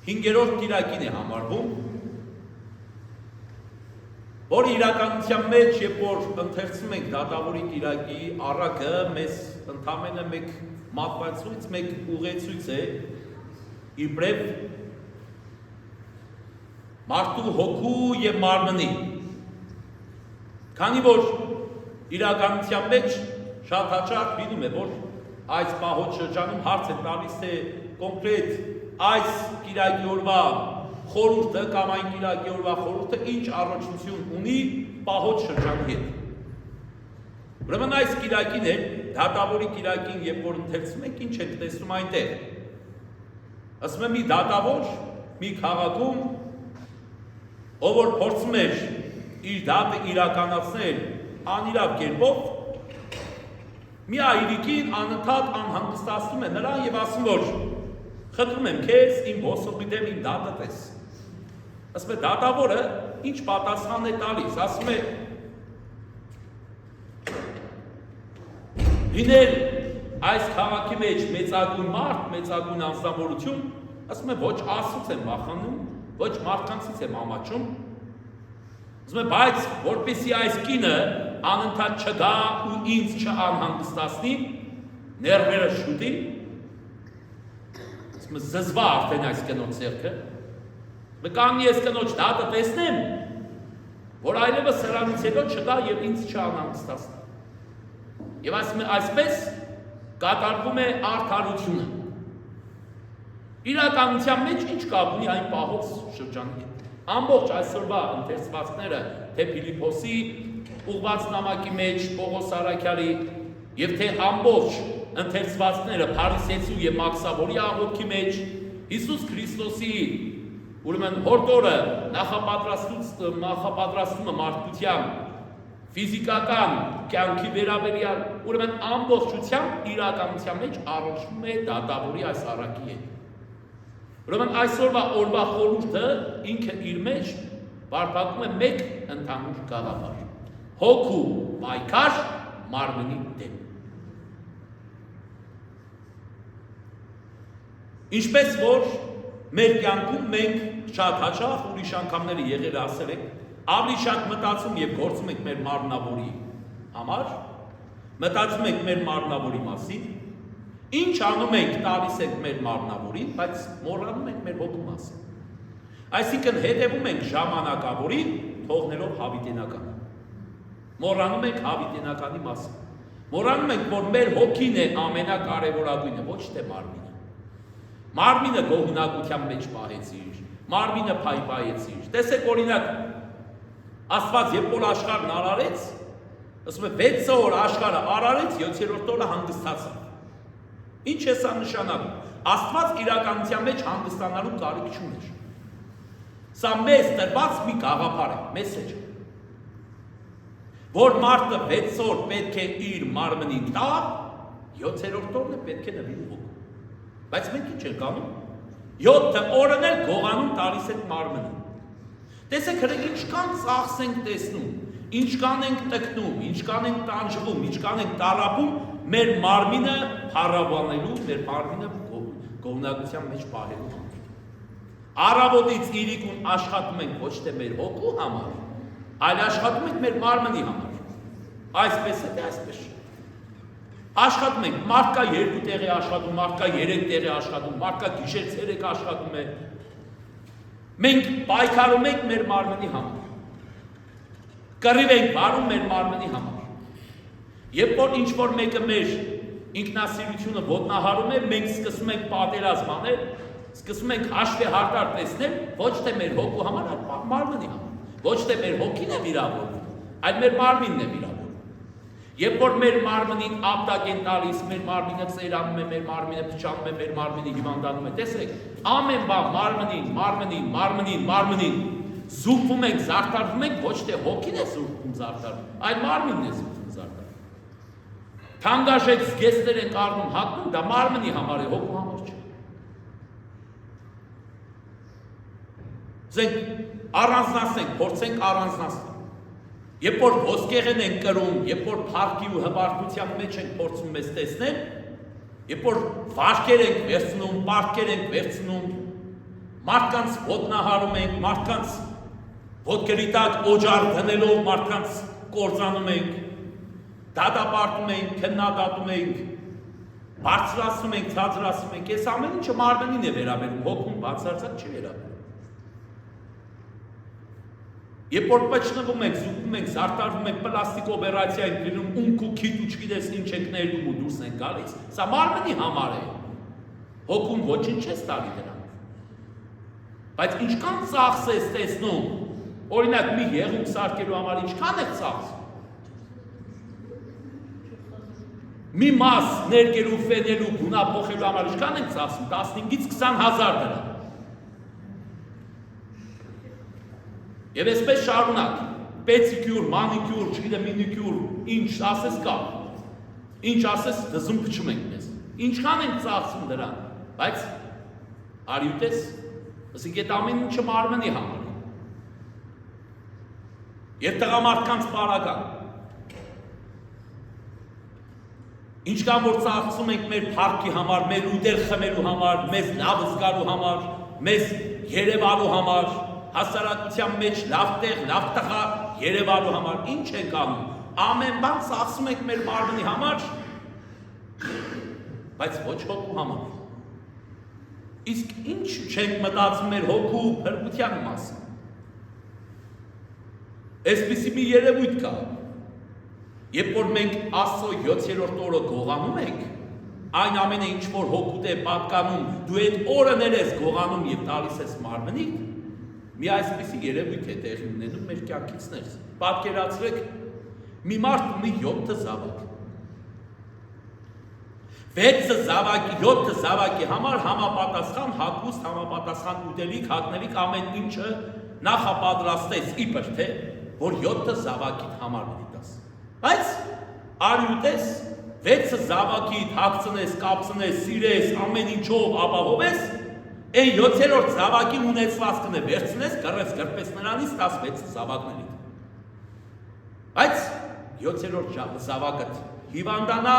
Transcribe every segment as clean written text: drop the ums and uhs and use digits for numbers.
5-րդ կիրակին է համարվում, որ իրականության մեջ, երբ որ ընթերցում ենք դատավորի կիրակի առակը, մեզ ընդամենը մեկ մատվածույց, մեկ ուղեցույց է իբրև մարդու հոգու և մարմնի, քանի որ իրականության մեջ շատ հաճախ լինում է, որ այս պահոց շրջանում հարց է տալիս, թե կոնկրետ այս կիրակի օրվա խորհուրդը կամ այն կիրակի օրվա խորհուրդը ինչ առնչություն ունի պահոց շրջանի հետ։ Ուրեմն այս կիրակին է, դատավորի կիրակին, երբ որ ընթերցում ենք, ինչ ենք տեսնում այնտեղ։ Ասում եմ մի դատավոր, մի քաղաքում, ով որ փորձում էր իր դատը իրականացնել անիրավ կերպով, մի այրիկին անընդհատ անհանգստացնում է նրան և ասում, որ խնդրում եմ քեզ իմ ոսողի դեմ իմ դատը տես։ Ասում է դատավորը ինչ պատասխան է տալիս, ասում է լինել այս քաղաքի մեջ մեծագույն մարդ, մեծագույն անձնավորություն, ասում է ոչ Աստծուց եմ վախենում, ոչ մարդկանցից եմ ամաչում, ասում է բայց որպեսզի այս կինը անընդհատ չգա ու ինձ չանհանգստացնի, ներվերը շուտի, ասում է զզվա արդեն այս կնոջ ձեռքը, կանգնի ես կնոջ դատը տեսնեմ, որ այլևս սրանից հետո չգա և ինձ չանհանգստացնի։ Եվ ասում է այսպես կատարվում է արդարությունը։ Իրականության մեջ ինչ կապ ունի այն պահոց շրջանի հետ։ Ամբողջ այսօրվա ընթերցվածքները, թե Փիլիփոսի ուղղված նամակի մեջ Պողոս Առաքյալի եւ թե ամբողջ ընթերցվածքները Փարիսեցու եւ Մաքսավորի աղոթքի մեջ Հիսուս Քրիստոսի ուրեմն հորդորը նախապատրաստումը մարդկության ֆիզիկական կյանքի վերաբերյալ ուրեմն ամբողջությամբ իրականության մեջ առնչվում է դատավորի այս առակի հետ։ Ուրեմն այսօրվա օրվա խորհուրդը ինքը իր մեջ պարփակում է մեկ ընդհանուր գաղափար՝ հոգու պայքար մարմնի դեմ։ Ինչպես որ մեր կյանքում մենք շատ հաճախ ուրիշ անգամները եղել ասել ենք, ավելի շատ մտածում և գործում ենք մեր մարմնավորի համար, մտածում ենք մեր մարմնավորի մասին, ինչ անում ենք տալիս ենք մեր մարմնավորին, բայց մոռանում ենք մեր հոգու մասին։ Այսինքն հետևում ենք ժամանակավորին, թողնելով հավիտենականը։ Մոռանում ենք հավիտենականի մասին։ Մոռանում ենք, որ մեր հոգին է ամենակարևորագույնը, ոչ թե մարմինը։ Մարմինը գոհունակության մեջ պահեցիր, մարմինը փայփայեցիր։ Տեսեք օրինակ, Աստված երբ որ աշխարհն արարեց, ասում է 6 օր աշխարհը արարեց, 7-րդ օրը հանգստացավ։ Ինչ է սա նշանակում։ Աստված իրականության մեջ հանգստանալու կարիք չուներ։ Սա մեզ տրված մի գաղափար է, մեսեջ է։ Որ մարդը 6 օր պետք է իր մարմնին տա, 7-րդ օրն է պետք է նվիրի հոգու։ Բայց մենք ինչ ենք անում։ 7 օրն էլ գողանում տալիս ենք մարմնին։ Տեսեք հրեք ինչքան ծախս ենք տեսնում, ինչքան ենք տկնում, ինչքան ենք տանջվում, ինչքան ենք տառապում մեր մարմինը փառաբանելու, մեր մարմինը գոհունակության մեջ պահելու համար։ Առավոտից իրիկուն աշխատում ենք ոչ թե մեր հոգու համար, այլ աշխատում ենք մեր մարմնի համար։ Այսպես է, թե այսպես չէ։ Աշխատում ենք, մարդկա 2 տեղ է աշխատում, մարդկա 3 տեղ է աշխատում, մարդկա գիշեր ցերեկ աշխատում է։ Մենք պայքարում ենք մեր մարմնի համար։ Կռիվ ենք վարում մեր մարմնի համար։ Երբ որ ինչ-որ մեկը մեր ինքնասիրությունը ոտնահարում է, մենք սկսում ենք պատերազմ անել, սկսում ենք հաշվեհարդար տեսնել ոչ թե մեր հոգու համար, այլ մարմնի համար։ Ոչ թե մեր հոգին է վիրավորվում, այլ մեր մարմինն է վիրավորվում։ Երբ որ մեր մարմնին ապտակ են տալիս, մեր մարմինը ծերանում է, մեր մարմինը փչանում է, մեր մարմինը հիվանդանում է, տեսեք, ամեն բան մարմնին, զուրկվում ենք, զարդարվում ենք, ոչ թե հոգին է զուրկվում, զարդարվում, այլ մարմինն է զուրկվում, զարդարվում։ Թանկարժեք զգեստներ ենք առնում, հագնում, դա մարմնի համար է, հոգու համար չէ։ Զենք առանձնացնենք, փորձենք առանձնացնել։ Երբ որ ոսկեղեն ենք կրում, երբ որ փառքի ու հպարտության մեջ ենք փորձում մեզ տեսնել, երբ որ վարքեր ենք վերցնում, պարտքեր ենք վերցնում, մարդկանց ոտնահարում ենք, մարդկանց ոտքերի տակ օջար դնելով մարդկանց կործանում ենք, դատապարտում ենք, քննադատում ենք, բարձրացնում ենք, ցածրացնում ենք, այս ամեն ինչը մարմնին է վերաբերում, հոգուն բացարձակ չի վերաբերում։ Երբ որ պճնվում ենք, զուգում ենք, զարտարվում ենք, պլաստիկ օպերացիա ենք լինում, ունք ու քիթ ու չգիտես ինչ ենք ներում ու դուրս ենք գալիս, սա մարմնի համար է, հոգուն ոչինչ չես տալի դրանով։ Բայց ինչքան ծախս ես տեսնում, օրինակ մի եղում սարքելու համար ինչքան է ծախս։ Մի մաս ներկելու, ֆենելու, գունափոխելու համար ինչքան ենք ծախսում, 15-ից 20,000 դրամ։ Եվ այսպես շարունակ, պեցիկյուր, մանիկյուր, չգիտեմ մինիկյուր, ինչ ասես կա, ինչ ասես դզում փչում ենք մեզ, ինչքան ենք ծախսում դրան, բայց արի ուտես, ասիկ այդ ամեն ինչը մարմնի համար է, և տղամարդկանց պարագան, ինչքան որ ծախսում ենք մեր փառքի համար, մեր ուտել խմելու համար, մեզ լավ զգալու համար, մեզ երևալու համար, հասարակության մեջ լավ տեղ, լավ տղա երևալու համար, ինչ ենք անում, ամեն բան ծախսում ենք մեր մարմնի համար, բայց ոչ հոգու համար։ Իսկ ինչ չենք մտածում մեր հոգու փրկության մասին։ Այսպիսի մի երևույթ կա, երբ որ մենք Աստծո 7-րդ օրը գողանում ենք, այն ամենը ինչ որ հոգուտ է պատկանում, դու այդ օրը ներես գողանում և տալիս ես մարմնիդ, մի այսպիսի երևույթ է տեղի ունենում մեր կյանքից ներս։ Պատկերացրեք, մի մարդ ունի 7 զավակ։ 6 զավակի, 7 զավակի համար համապատասխան հագուստ, համապատասխան ուտելիք, հագնելիք ամեն ինչը նախապատրաստես իբր թե, որ 7 զավակիդ համար դիտաս։ Բայց արի ուտես, 6 զավակիդ հագցնես, կապցնես, սիրես, ամեն ինչով ապահովես, Այն 7-րդ զավակի ունեցվածքն է վերցնես, կռես գրպես նրանից 16 զավակներից։ Բայց 7-րդ զավակըդ հիվանդանա,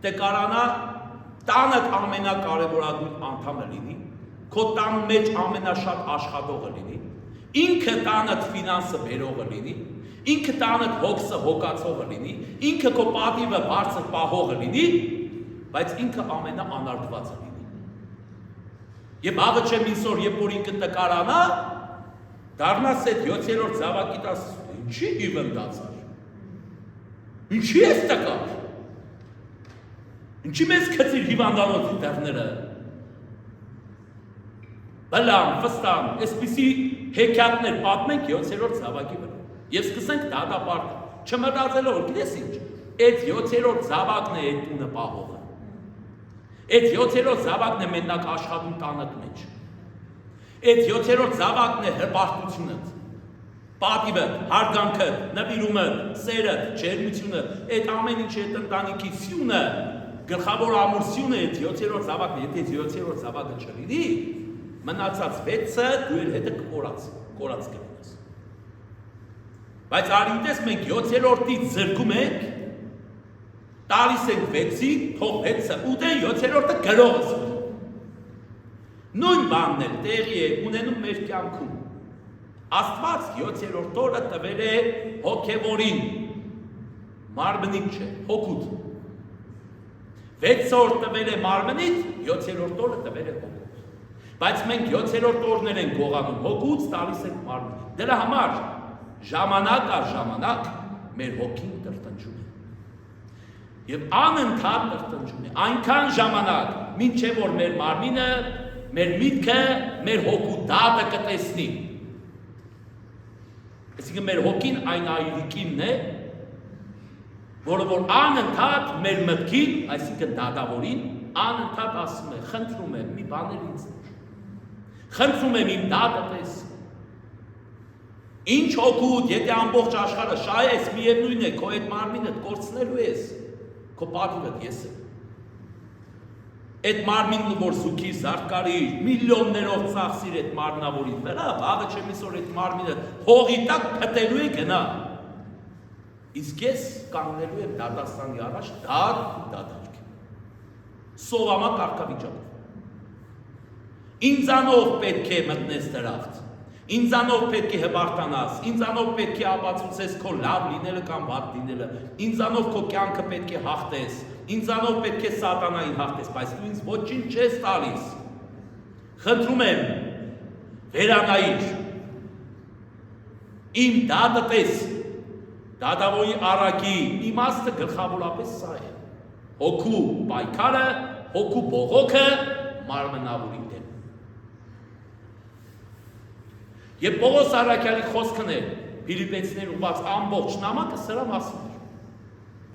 տեկարանա, տանդ ամենակարևորագույն անդամը լինի, քո տան մեջ ամենաշատ աշխատողը լինի, ինքը տանդ ֆինանսը բերողը լինի, ինքը տանդ հոգսը հոգացողը լինի, ինքը քո պատիվը բարձր պահողը լինի, բայց ինքը ամենաանարգվածը լինի։ Եվ աղը չեմ իսոր, երբ որ ինքը տկարանա, դառնաս այդ 7-րդ զավակի տաս, ինչի հիվնդացար, ինչի ես տկար, ինչի մեզ կծիր հիվանդանոցի տեղները, բլան, վստան, այսպիսի հեքիաթներ պատմենք 7-րդ զավակի վրա, և սկսենք դատապարտ, չմտածելով, գիտես ինչ, այդ 7-րդ զավակն է այդ տունը պահողը, Այդ 7-րդ զավակն է մենակ աշխատում տանդ մեջ, այդ 7-րդ զավակն է հպարտությունըդ, պատիվըդ, հարգանքըդ, նվիրումըդ, սերըդ, ջերմությունը, այդ ամեն ինչ այդ ընտանիքի սյունը, գլխավոր ամուր սյունը այդ 7-րդ զավակն է, եթե 7-րդ զավակը չլինի, մնացած 6-ը դու էլ հետը կորած կլինես։ Բայց արի ուտես մենք 7-րդից զրկում ենք, տալիս ենք 6-ին, թող 6-ը ուտեն 7-րդը գրողս։ Նույն բանն էլ տեղի է ունենում մեր կյանքում։ Աստված 7-րդ օրը տվել է հոգևորին, մարմնին չէ, հոգուտ։ 6 օր տվել է մարմնից, 7-րդ օրը տվել է հոգուտ։ Բայց մենք 7-րդ օրներ ենք գողանում հոգուց, տալիս ենք մարմնին։ Դրա համար ժամանակ առ ժամանակ մեր հոգին տրտնջում է։ Եվ անընդհատ տրտնջում է, այնքան ժամանակ, մինչև որ մեր մարմինը, մեր միտքը, մեր հոգու դատը կտեսնի։ Այսինքն մեր հոգին այն այրիկինն է, որը որ անընդհատ մեր մտքին, այսինքն դատավորին, անընդհատ ասում է, խնդրում է, մի բաներ ինձ խնդրում եմ իմ դատը տես։ Ինչ հոգուտ, եթե ամբողջ աշխարհը շահես, միևնույն է, քո այդ մարմինը կորցնելու ես, քո պատիվդ ես եմ։ Այդ մարմինը որ զուգի զարգարի, միլիոններով ծախսիր այդ մարմնավորի վրա, աղը չեմ իսոր այդ մարմինը հողի տակ փտելու է գնա։ Իսկ ես կանգնելու եմ դատաստանի առաջ դատ ու դատարկի։ Սովամա կարգավիճակով։ Ինձանով պետք է մտնես դրախտ, ինձանով պետք է հպարտանաս, ինձանով պետք է ապացուցես քո լավ լինելը կամ վատ լինելը, ինձանով քո կյանքը պետք է հաղթես, ինձանով պետք է սատանային հաղթես, բայց դու ինձ ոչինչ չես տալիս։ Խնդրում եմ, վերանայիր, իմ դատտես, դատավորի առակի իմաստը գլխավորապես սա է, հոգու պայքարը, հոգու բողոքը մարմնավորի դեմ։ Եվ Պողոս առաքյալի խոսքն է Փիլիպպեցիներին ուղղված ամբողջ նամակը սրա մասին է։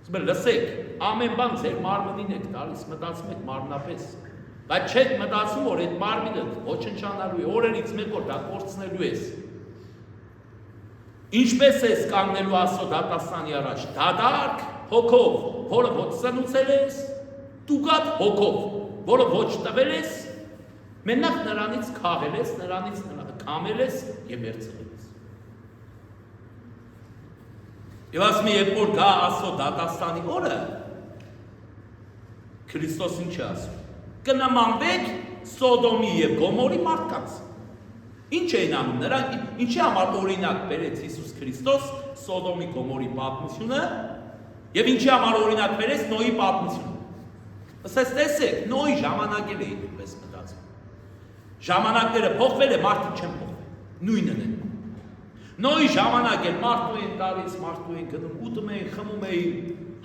Ասում է լսեք, ամեն բան ձեր մարմնին եք տալիս, մտածում եք մարմնապես, բայց չեք մտածում, որ այդ մարմինը ոչնչանալու է, օրերից մեկ օր դա կորցնելու ես։ Ինչպես ես կանգնելու Աստծո դատաստանի առաջ, դատարկ հոգով, որը ոչ սնուցել ես, տուգատ հոգով, որը ոչ տվել ես, մենակ նրանից քաղել ես, նրանից կամել ես և վերցրել ես։ Եվ ասում է, երբ որ գա Աստծո դատաստանի օրը, Քրիստոսին չի ասում, կնմանվեք Սոդոմի և Գոմորի մարդկանց։ Ինչ էին անում նրանք, ինչի համար օրինակ բերեց Հիսուս Քրիստոս Սոդոմի Գոմորի պատմությունը և ինչի համար օրինակ բերեց Նոյի պատմությունը։ Ասես տեսեք, Նոյի ժամանակել էին այդպես մտածում։ Ժամանակները փոխվել է, մարդիկ չեն փոխվել, նույնն են։ Նոյի ժամանակ էլ մարդու են տալիս, մարդու են գնում, ուտում էին, խմում էին,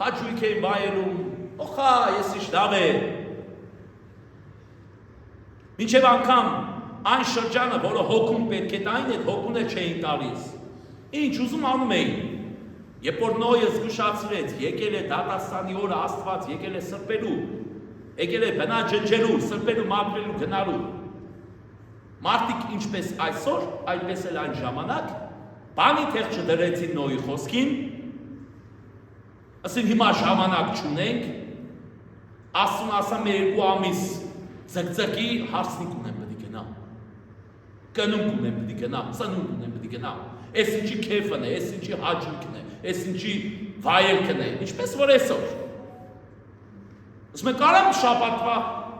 հաճույք էին վայելում, օխա, ես ինչ լավ է։ Մինչև անգամ այն շրջանը, որը հոգուն պետք է տային, այդ հոգուն էլ չէին տալիս։ Ինչ ուզում անում էին։ Երբ որ Նոյը զգուշացրեց, եկել է դատաստանի օրը Աստված, եկել է սրբելու, եկել է բնա ջնջելու, սրբելու, մաքրելու, գնալու։ Մարդիկ ինչպես այսօր, այդպես էլ այն ժամանակ, բանի թեղ չդրեցին Նոյի խոսքին, ասին հիմա ժամանակ չունենք, Աստուն ասա մեր 2 ամիս ձգձգի հարցնիկ ունեմ պետք գնամ, կնունք ունեմ պետք գնամ, ծնունք ունեմ պետք գնամ, ես ինչի քեֆն է, ես ինչի հաճույքն է, ես ինչի վայելքն է, ինչպես որ այսօր։ Ասում եմ կարամ շաբաթվա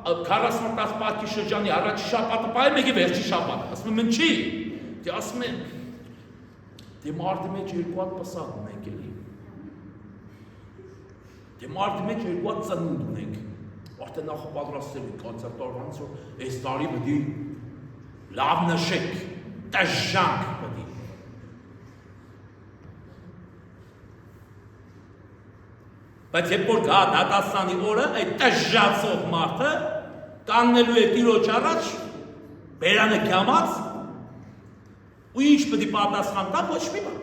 40 պատկի շրջանի առաջի շաբաթը պայեմ եկի վերջի շաբաթ, ասում եմ չի, դե ասում եմ, դե մարդի մեջ 2 հատ պսակ ունենք էլի, դե մարդի մեջ 2 հատ ծնունդ ունենք, արդեն նախապատրաստել ենք անցյալ տարվանից, որ այս տարի պետք է լավ նշեք, տժժանք պետք է։ Բայց երբ որ գա դատաստանի օրը, այդ տժժացող մարդը կանգնելու է Տիրոջ առաջ, բերանը կյամած, ու ինչ պետք է պատասխան տա, ոչ մի բան։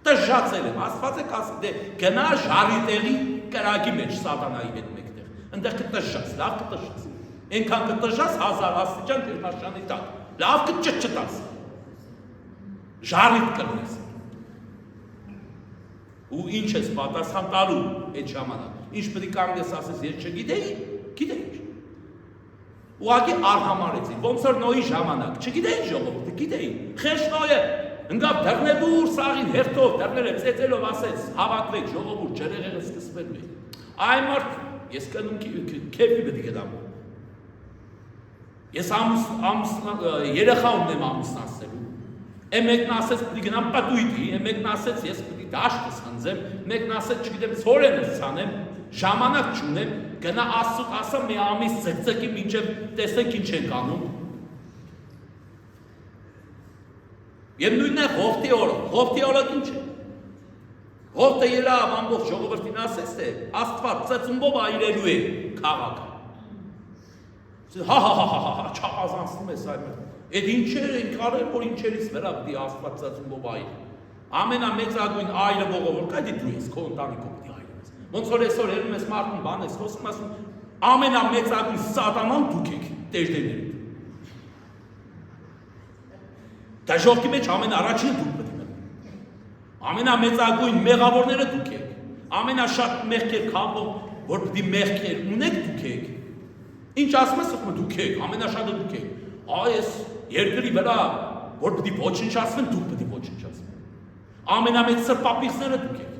Տժժացել եմ, Աստված է կասի, դե գնա ժարի տեղի կրակի մեջ սատանայի հետ մեկտեղ, ընդեղ կտժժաս, լավ կտժժաս, ենքան կտժժաս 1000 աստիճան ջերմաշանի տակ, լավ կճտչտաս, ժարիտ կլնես։ Ու ինչ ես պատասխան տալու այդ ժամանակ, ինչ պետք է կանգնես ասես, ես չգիտեի, գիտեի։ Ուղղակի արհամարեցին, ոնց որ Նոյի ժամանակ, չգիտեին ժողովուրդը, գիտեին, խեղճ Նոյը ընկավ դռնեդուր սաղին հերթով, դռները ծեծելով ասեց, հավաքվեք ժողովուրդ, ջրեղեղը սկսվելու է։ Այ մարդ, ես կնում քեֆի պետք է գնամ։ Ես երեխա ունեմ ամուսնացնելու։ Մեկն ասեց պետք է գնամ պատույտի, մեկն ասեց ես պետք է դաշտս խնձեմ, մեկն ասեց չգիտեմ ցորենս ցանեմ, ժամանակ չունեմ, գնա Աստծուց ասա մի ամիս ձգձգի մինչև տեսեք ինչ ենք անում։ Եվ նույնն է Ղովտի օրը, Ղովտի օրը ինչ է։ Ղովտը ելավ ամբողջ ժողովրդին ասեց թե Աստված ծծումբով այրելու է քաղաքը։ Հա, չափազանցնում ես այն։ Այդ ինչեր են կարել, որ ինչերից վրա պիտի Աստված ծծումբով այր։ Ամենամեծագույն այրը ողորկ կա դի դու ես, քո ընտանիքով պիտի այրես։ Ոնց որ այսօր հերում ես մարդուն բան ես խոսում, ասում ամենամեծագույն սատանան դուք եք, տերտերները։ Դաժողքի մեջ ամենաառաջին դուք պետք է մտնեք։ Ամենամեծագույն մեղավորները դուք եք։ Ամենաշատ մեղքեր քավով, որ պիտի մեղքեր ունեք դուք եք։ Ինչ ասում ես, դուք եք, ամենաշատը դուք եք։ Այս երկրի վրա, որ պիտի ոչնչացվեն, դուք պիտի ոչնչացվեն։ Ամենամեծ սրպապիղները դուք եք։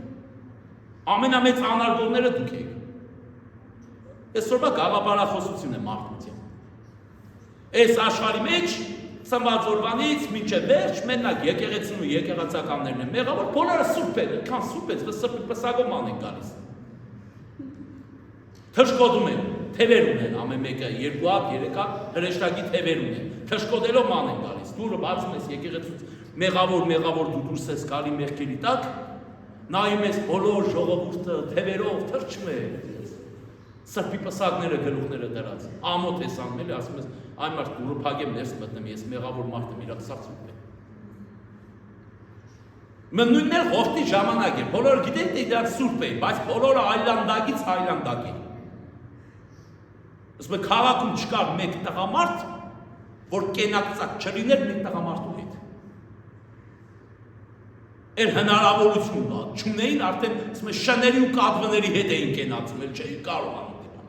Ամենամեծ անարգողները դուք եք։ Այսօրվա գաղափարախոսություն է մարդկության։ Այս աշխարհի մեջ ծնված օրվանից մինչև վերջ մենակ եկեղեցին ու եկեղեցականներն են մեղավոր, բոլորը սուրբ են, քան սուրբ են, սրբի պսակոման են գալիս։ Թշկոտում են, թևեր ունեն, ամեն մեկը 2 հատ, 3 հատ հրեշտակի թևեր ունեն, թշկոտելով ման են գալիս, դուրը բացում ես եկեղեցուց, մեղավոր դու դուրս ես գալի մեղքերի տակ, նայում ես բոլոր ժողովուրդը թևերով թրջում է, սրբի պսակները գլուխները դրած, ամոթ ես անում, ասում ես, այն մարդ դուրը փագեմ ներս մտնում, ես մեղավոր մարդ եմ, իրաք սարսուկ է։ Նույնն էլ հովտի ժամանակ է, բոլորը գիտեն, թե իրանք սուրբ էին, բայց բոլորը այլանդակից այլանդակ էին։ Ասում է քաղաքում չկար մեկ տղամարդ, որ կենակցակ չլիներ մեկ տղամարդու հետ։ Էլ հնարավորություն կա, չունեին արդեն, ասում է շների ու կատվների հետ էին կենացում, էլ չէին կարողանում դիմանալ։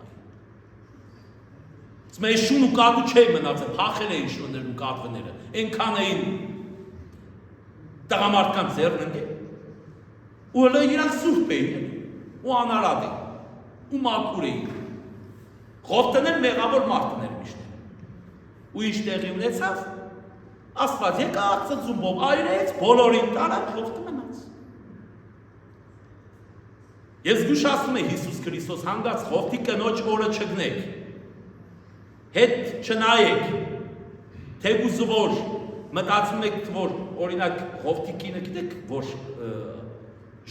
Ասում է շուն ու կատու չէին մնացել, փախել էին շուներ ու կատվները, այնքան էին տղամարդկանց ձեռն ընկել։ Ու հələ իրանք սուրբ էին, ու անարատ էին, ու մաքուր էին։ Ղովտն էլ մեղավոր մարդներ միշտ։ Ու ինչ տեղի ունեցավ, Աստված եկավ ծծումբով այրեց, բոլորին տարավ, ղովտը մնաց։ Ես զգուշացնում եմ Հիսուս Քրիստոս հանգած ղովտի կնոջ օրը չգնեք, հետ չնայեք, թեկուզ որ մտածում եք, որ օրինակ ղովտի կինը գիտեք, որ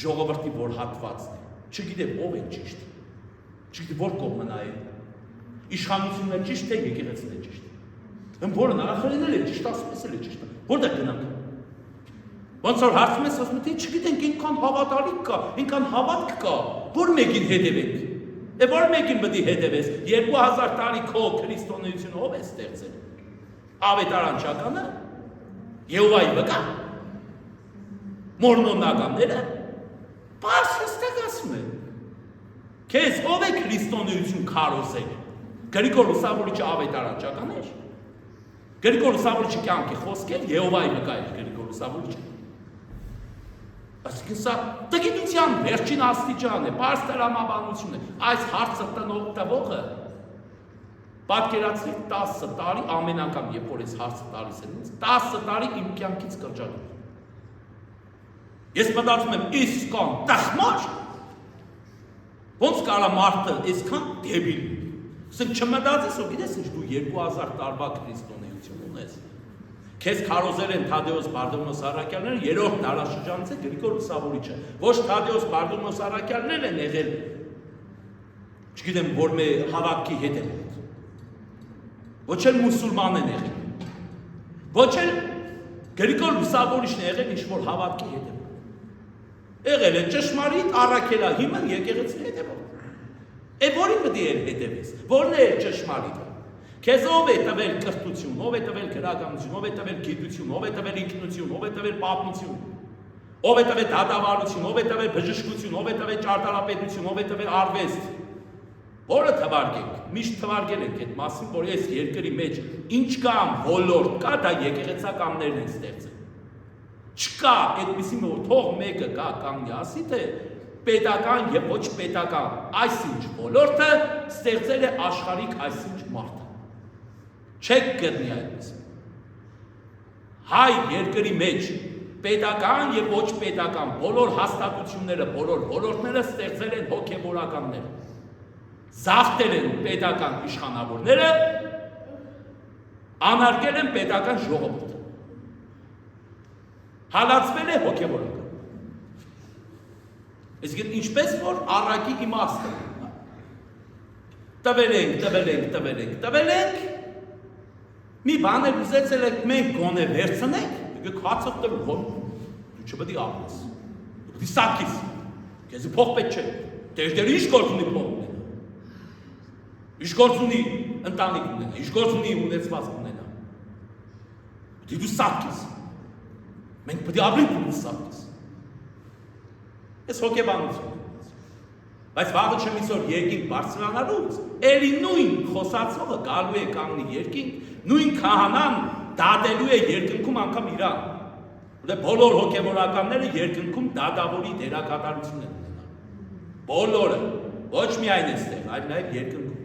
ժողովրդի որ հատվածն է, չգիտեք ով է ճիշտ, չգիտեք որ կողմը նայեք, իշխանությունն է ճիշտ, թե եկեղեցին է ճիշտ։ Որը նախարարին է ճիշտ, ասում ես էլ է ճիշտ։ Որտեղ գնանք։ Ոնց որ հարցում ես, ասում ես, չգիտենք, ինքան հավատալիք կա, ինքան հավատք կա, որ մեկին հետևենք։ Որ մեկին պետք է հետևես, 2000 տարի քո քրիստոնեությունը ով է ստեղծել։ Ավետարանչականը, Եհովայի վկա, մորմոնականները, պարզ հստակ ասում են։ Քեզ ով է քրիստոնեություն քարոզել։ Գրիգոր Լուսավորիչը ավետարանչական էր։ Գրիգոր Լուսավորիչը կյանքի խոսք էր, Եհովայի վկա էր Գրիգոր Լուսավորիչը։ Այսինքն սա տգիտության վերջին աստիճան է, պարզ տրամաբանություն է։ Այս հարցը տնող տվողը պատկերացրեք 10 տարի ամեն անգամ, երբ որ այս հարցը տալիս են ինձ, 10 տարի իմ կյանքից կրճատում։ Ես մտածում եմ, իսկան տխմար, ոնց կարա մարդը այսքան դեբիլ։ Սենք չմտածես, ու գիտես ինչ դու 2000 տարվա քրիստոնեություն ունես։ Քեզ քարոզել են Թադեոս Բարդոնոս Արաքյալները, երրորդ դարաշրջանից է Գրիգոր Լուսավորիչը։ Ոչ Թադեոս Բարդոնոս Արաքյալներն են եղել, չգիտեմ, որ մե հավատքի հետ են։ Ոչ էլ մուսուլման են եղել։ Ոչ էլ Գրիգոր Լուսավորիչն է եղել ինչ-որ հավատքի հետ։ Եղել է ճշմարիտ առաքելա հիմն եկեղեցի հետևող։ Որին պետք է հետևես, որն է ճշմարիտը։ Քեզ ով է տվել կրթություն, ով է տվել գրականություն, ով է տվել գիտություն, ով է տվել ինքնություն, ով է տվել պատմություն, ով է տվել դատավարություն, ով է տվել բժշկություն, ով է տվել ճարտարապետություն, ով է տվել արվեստ։ Որը թվարկենք, միշտ թվարկել ենք այդ մասին, որ այս երկրի մեջ ինչ կան ոլորտ կա, դա եկեղեցականներն են ստեղծել։ Չկա այդպիսի որ թող մեկը կա կանգնի ասի, թե պետական եւ ոչ պետական այսինչ ոլորտը ստեղծել է աշխարհիկ այսինչ մարդը։ Չեք գտնի այդպես։ Հայ երկրի մեջ պետական եւ ոչ պետական բոլոր հաստատությունները, բոլոր ոլորտները ստեղծել են հոգեբորականները։ Զավթել են պետական իշխանավորները, անարգել են պետական ժողովուրդը։ Հալածվել է հոգեբորական։ Իսկ ինչպես որ առակի իմաստը տվել ենք, մի բան էլ ուզեցել եք մենք գոնե վերցնենք, քացով տվել, դու չպետք է ապրես, դու պետք է սակիս, քեզ փող պետք չէ, դեր ինչ գործ ունի փող ունենա, ինչ գործ ունի ընտանիք ունենա, ինչ գործ ունի ունեցվածք ունենա, պետք է դու սակիս, մենք պետք է ապրենք դու սակիս, ես հոգեբանություն բայց վաղը չմիսոր երկինք բարձրանալուց, էլի նույն խոսացողը գալու է կանգնի երկինք, նույն քահանան դատելու է երկնքում անգամ իրան։ Բոլոր հոգևորականները երկնքում դատավորի դերակատարություն են ունենալ։ Բոլորը, ոչ միայն այստեղ, այլ նաև երկնքում։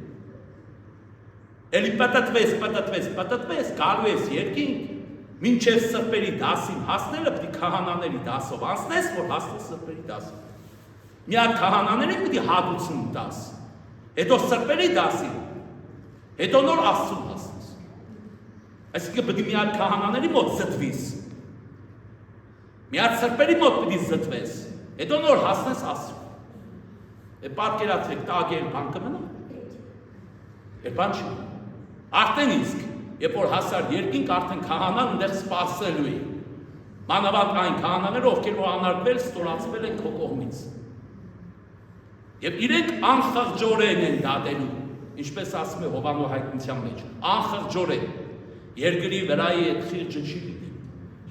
էլի պատտվես, գալու ես երկինք, մինչև սրբերի դասին հասնելը պիտի քահանաների դասով անցնես, որ հասնես սրբերի դասին։ Մի հատ քահանաներին պիտի հատուցում տաս, հետո սրբերի դասին, հետո նոր Աստծուն հասնես։ Այսինքն պիտի մի հատ քահանաների մոտ զտվիս, մի հատ սրբերի մոտ պիտի զտվես, հետո նոր հասնես Աստծուն։ Պատկերացրեք, տագեր բան կմնա։ Բան չի։ Արդեն իսկ, երբ որ հասար երկինք, արդեն քահանան ընդեղ սպասելու է։ Մանավանդ այն քահանաները, ովքեր որ անարգվել, ստորացվել են քո կողմից։ Եվ իրենք անխղճորեն են դատելու, ինչպես ասում է Հովանու հայտնության մեջ, անխղճորեն։ Երկրի վրայի այդ խիղճը չի լինի։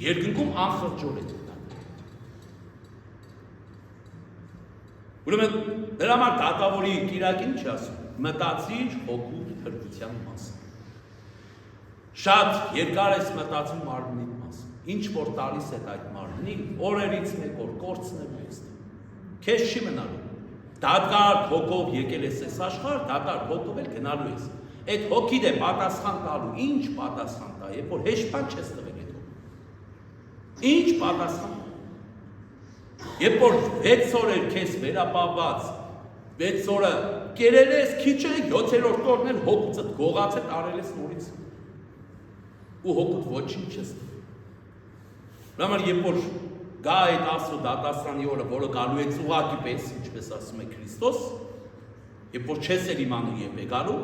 Երկնքում անխղճորեն են դատելու։ Ուրեմն դրա համար դատավորի կիրակին չի ասում, մտածիր հոգու փրկության մասին։ Շատ երկար ես մտածում մարմնի մասին, ինչ որ տալիս է այդ մարմնի, օրերից մեկ օր կորցնելու ես։ Քեզ չի մնալու։ Դատարկ հոգով եկել ես այս աշխարհ, դատարկ հոգով էլ գնալու ես։ Այդ հոգին է պատասխան տալու, ինչ պատասխան տա, երբ որ հեշտ բան չես տվել այդ հոգին։ Ինչ պատասխան։ Երբ որ 6 օր էր քեզ վերապահված, 6 օրը կերել ես, քիչ է 7-րդ օրն էլ հոգուցդ գողացել արել ես նորից։ Ու հոգուտ ոչինչ չես տվել։ Համար երբ որ գա այդ Աստծո դատաստանի օրը, որը գալու է ծուղակի պես, ինչպես ասում է Քրիստոս, երբ որ չես էլ իմանում երբ է գալու,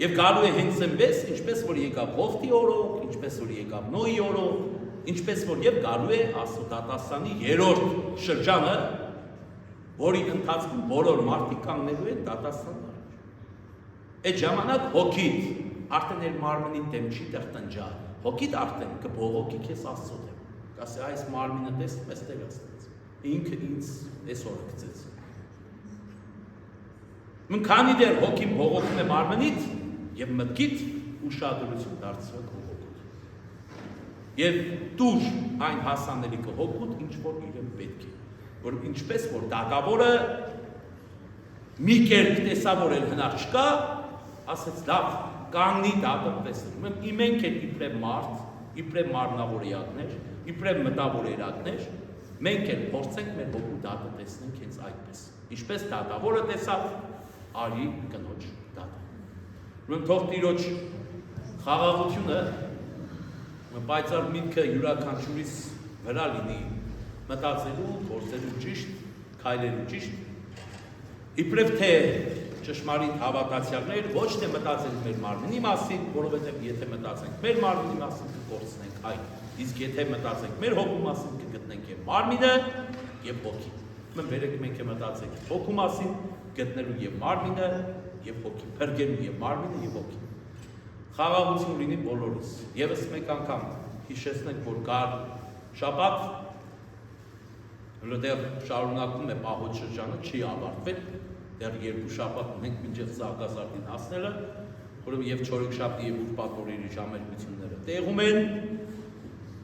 եւ գալու է հենց այնպես, ինչպես որ եկավ Ղովտի օրոք, ինչպես որ եկավ Նոյի օրոք, ինչպես որ եւ գալու է Աստծո դատաստանի 3-րդ շրջանը, որի ընթացքում բոլոր մարդիկ կանգնելու են դատաստանի առաջ։ Այդ ժամանակ հոգիդ արդեն էլ մարմնի դեմ չի դեռ տնջա, հոգիդ արդեն կբողոքի քեզ Աստծո դեմ։ Կասի այս մարմինը տեսնում ես Տեր Աստված, ինքը ինձ այսօր գցեց։ Մն քանի դեռ հոգին բողոքում է մարմնից եւ մտքիդ ուշադրություն դարձրեք հոգուց։ Եվ դուր այն հասանելիքը հոգուտ, ինչ որ իրեն պետք է, որ ինչպես որ դատավորը մի կերպ տեսավորել հնար չկա, ասեց լավ, կանգնի դատը տեսնում։ Մենք էլ իբրև մարդ, իբրև մարմնավորիակներ, իբրև մտավորերակներ, մենք էլ փորձենք մեր հոգու դատը տեսնենք հենց այդպես։ Ինչպես դատավորը տեսավ, արի կնոջ դատը։ Ուրեմն թող Տիրոջ խաղաղությունը, պայծառ միտքը յուրաքանչյուրիս վրա լինի, մտածելու, գործելու ճիշտ, քայլելու ճիշտ, իբրև թե ճշմարիտ հավատացյալներ, ոչ թե մտածենք մեր մարմնի մասին, որովհետև եթե մտածենք մեր մարմնի մասին, կկորցնենք այն, իսկ եթե մտածենք մեր հոգու մասին, կգտնենք եւ մարմինը եւ հոգին։ Մենք մենք մտածենք հոգու մասին, գտնելու եւ մարմինը եւ հոգին, փրկելու եւ մարմինը եւ հոգին։ Խաղաղություն լինի բոլորիս։ Եվս մեկ անգամ հիշեցնենք, որ կար շաբաթ, որտեղ շարունակում է պահոց շրջանը, չի ավարտվել, դեռ 2 շաբաթ մենք մինչև Զարգազարդին հասնելը, ուրեմն եւ չորեքշաբթի եւ ուրբաթ օրերի ժամերգությունները տեղում են,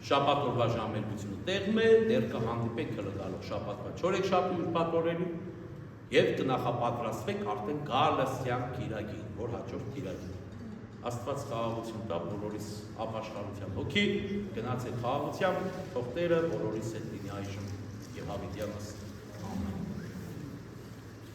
շաբաթ օրվա ժամերգությունը տեղում է, դեռ կհանդիպենք հլգալով շաբաթվա չորեքշաբթի ուրբաթ օրերին եւ կնախապատրաստվենք արդեն գալստյան կիրակին, որ հաջորդ կիրակին։ Աստված խաղաղություն տա բոլորիս ապաշխարության հոգի, գնացեք խաղաղությամբ, թող Տերը բոլորիս հետ լինի այժմ եւ հավիտյանս